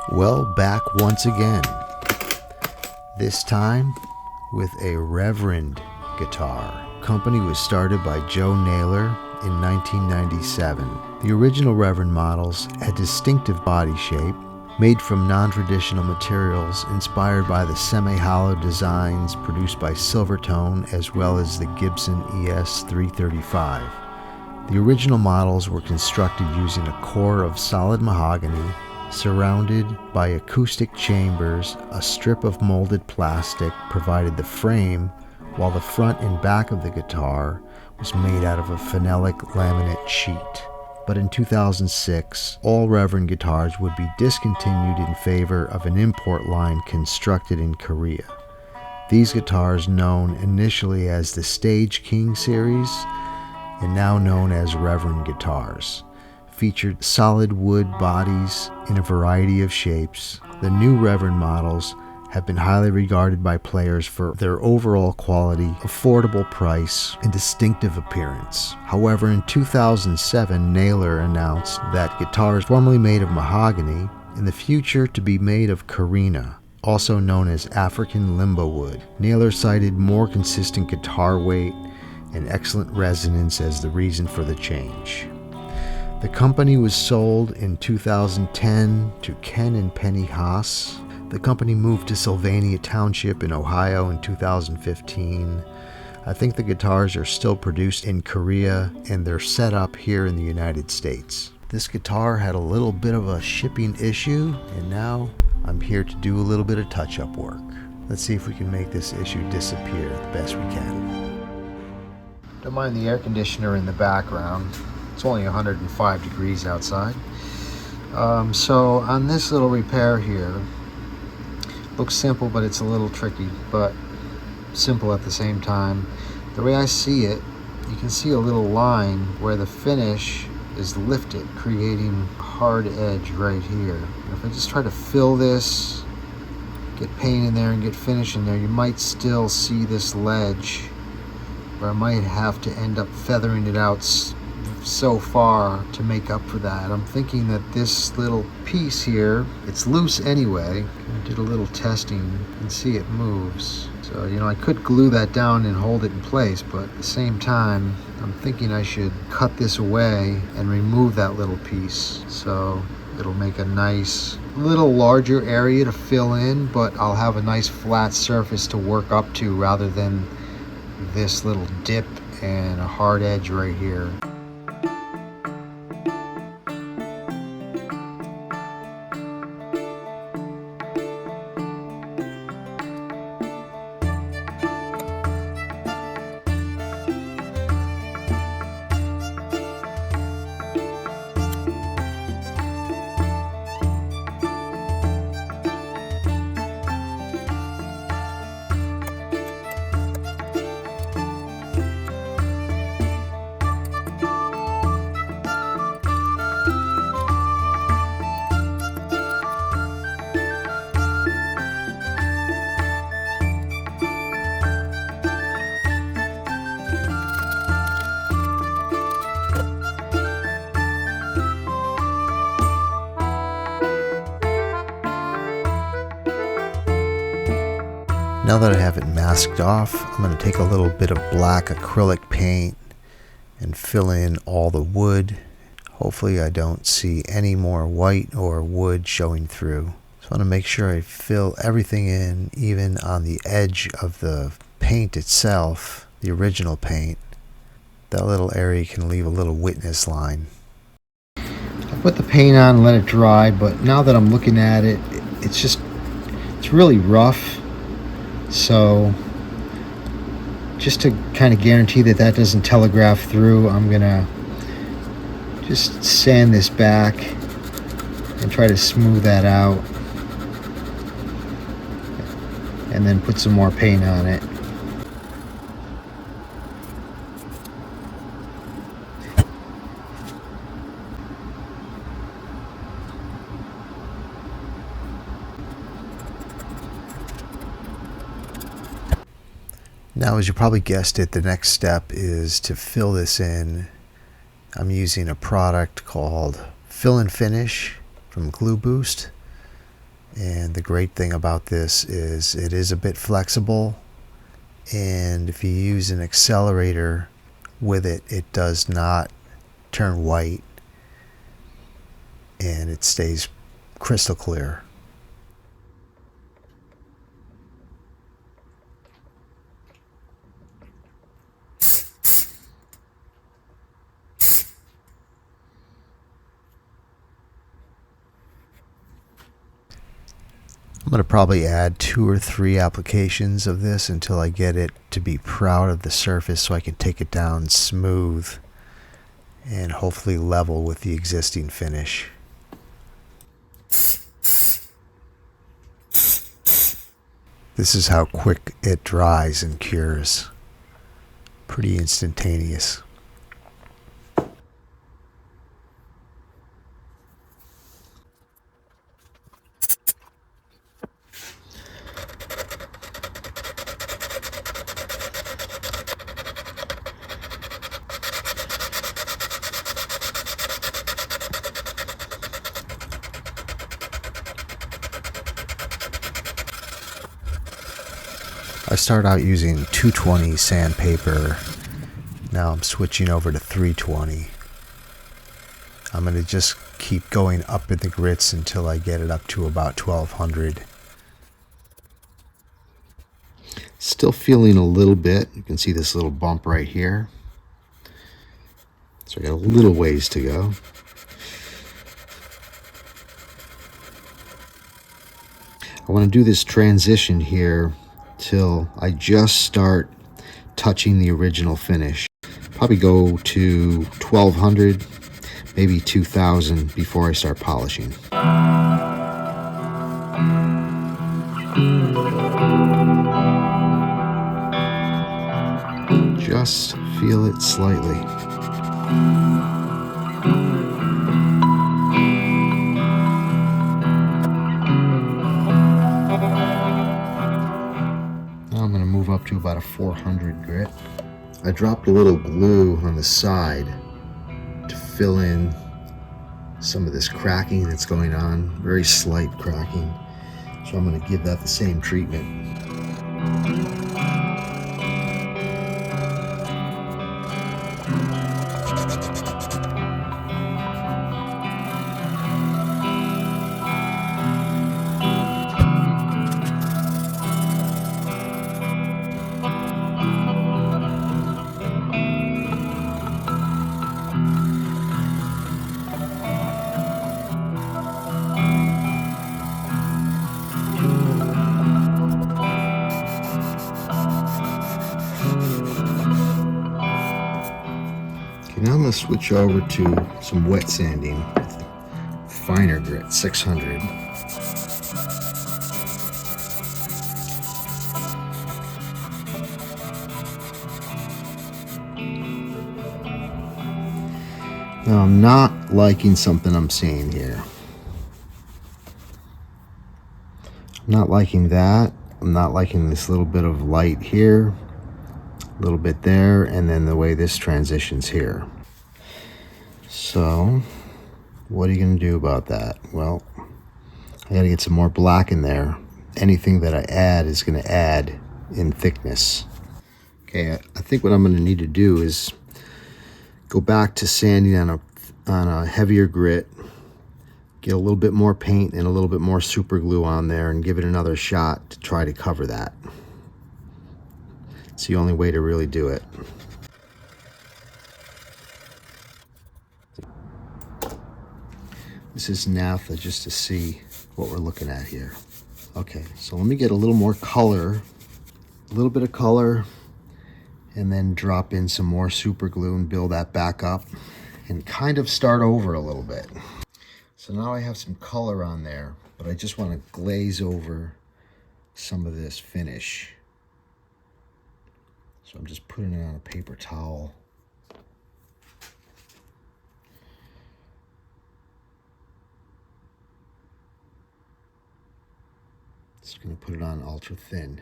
Well, back once again. This time with a Reverend guitar. Company was started by Joe Naylor in 1997. The original Reverend models had distinctive body shape, made from non-traditional materials inspired by the semi-hollow designs produced by Silvertone as well as the Gibson ES 335. The original models were constructed using a core of solid mahogany surrounded by acoustic chambers. A strip of molded plastic provided the frame, while the front and back of the guitar was made out of a phenolic laminate sheet. But in 2006, all Reverend guitars would be discontinued in favor of an import line constructed in Korea. These guitars, known initially as the Stage King series and now known as Reverend guitars, featured solid wood bodies in a variety of shapes. The new Reverend models have been highly regarded by players for their overall quality, affordable price, and distinctive appearance. However, in 2007, Naylor announced that guitars formerly made of mahogany in the future to be made of Carina, also known as African limbo wood. Naylor cited more consistent guitar weight and excellent resonance as the reason for the change. The company was sold in 2010 to Ken and Penny Haas. The company moved to Sylvania Township in Ohio in 2015. I think the guitars are still produced in Korea and they're set up here in the United States. This guitar had a little bit of a shipping issue, and now I'm here to do a little bit of touch-up work. Let's see if we can make this issue disappear the best we can. Don't mind the air conditioner in the background. It's only 105 degrees outside. So on this little repair here, looks simple, but it's a little tricky, but simple at the same time. The way I see it, you can see a little line where the finish is lifted, creating a hard edge right here. And if I just try to fill this, get paint in there and get finish in there, you might still see this ledge where I might have to end up feathering it out so far to make up for that. I'm thinking that this little piece here, it's loose anyway. I did a little testing and see it moves. So, I could glue that down and hold it in place, but at the same time, I'm thinking I should cut this away and remove that little piece. So it'll make a nice little larger area to fill in, but I'll have a nice flat surface to work up to rather than this little dip and a hard edge right here. Now that I have it masked off, I'm going to take a little bit of black acrylic paint and fill in all the wood. Hopefully I don't see any more white or wood showing through. So I want to make sure I fill everything in, even on the edge of the paint itself, the original paint. That little area can leave a little witness line. I put the paint on and let it dry, but now that I'm looking at it, it's really rough. So just to kind of guarantee that that doesn't telegraph through, I'm gonna just sand this back and try to smooth that out, and then put some more paint on it. Now, as you probably guessed it, the next step is to fill this in. I'm using a product called Fill and Finish from Glue Boost. And the great thing about this is it is a bit flexible, and if you use an accelerator with it, it does not turn white, and it stays crystal clear. I'm going to probably add 2 or 3 applications of this until I get it to be proud of the surface, so I can take it down smooth and hopefully level with the existing finish. This is how quick it dries and cures. Pretty instantaneous. I started out using 220 sandpaper. Now I'm switching over to 320. I'm going to just keep going up in the grits until I get it up to about 1200. Still feeling a little bit. You can see this little bump right here. So I got a little ways to go. I want to do this transition here till I just start touching the original finish. Probably go to 1200, maybe 2000 before I start polishing. Just feel it slightly. Now I'm going to move up to about a 400 grit. I dropped a little glue on the side to fill in some of this cracking that's going on, very slight cracking. So I'm going to give that the same treatment. Now let's switch over to some wet sanding with finer grit, 600. Now I'm not liking something I'm seeing here. I'm not liking that. I'm not liking this little bit of light here, a little bit there, and then the way this transitions here. So what are you going to do about that? Well, I got to get some more black in there. Anything that I add is going to add in thickness. Okay, I think what I'm going to need to do is go back to sanding on a heavier grit, get a little bit more paint and a little bit more super glue on there, and give it another shot to try to cover that. It's the only way to really do it. This is naphtha just to see what we're looking at here. Okay, so let me get a little more color, a little bit of color, and then drop in some more super glue and build that back up and kind of start over a little bit. So now I have some color on there, but I just want to glaze over some of this finish. So I'm just putting it on a paper towel. Just going to put it on ultra thin.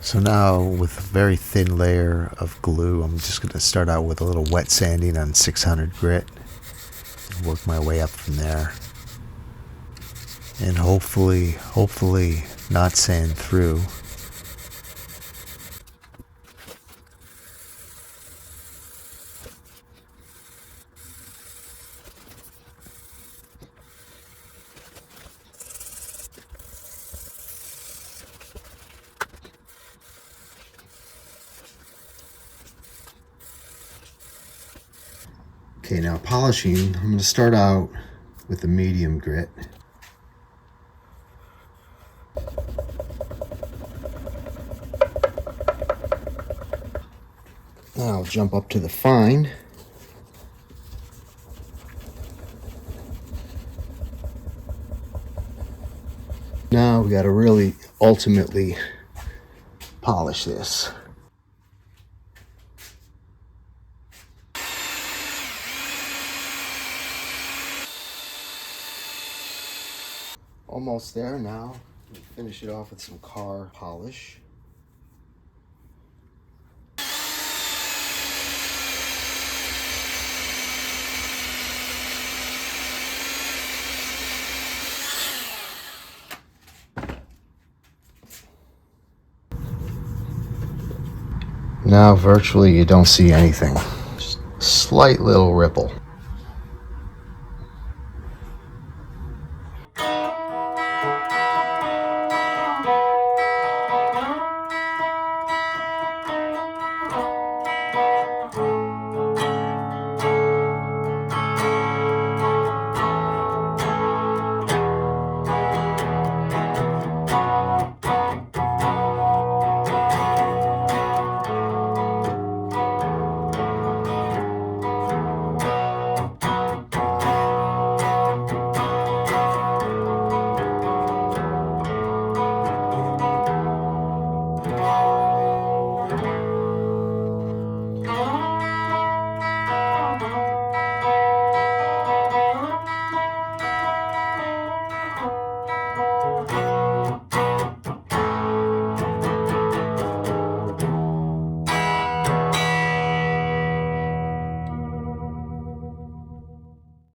So now with a very thin layer of glue, I'm just going to start out with a little wet sanding on 600 grit and work my way up from there. And hopefully not sand through. Okay, now polishing, I'm going to start out with a medium grit. Now I'll jump up to the fine. Now we got to really ultimately polish this. Almost there now. Finish it off with some car polish. Now virtually you don't see anything. Just a slight little ripple.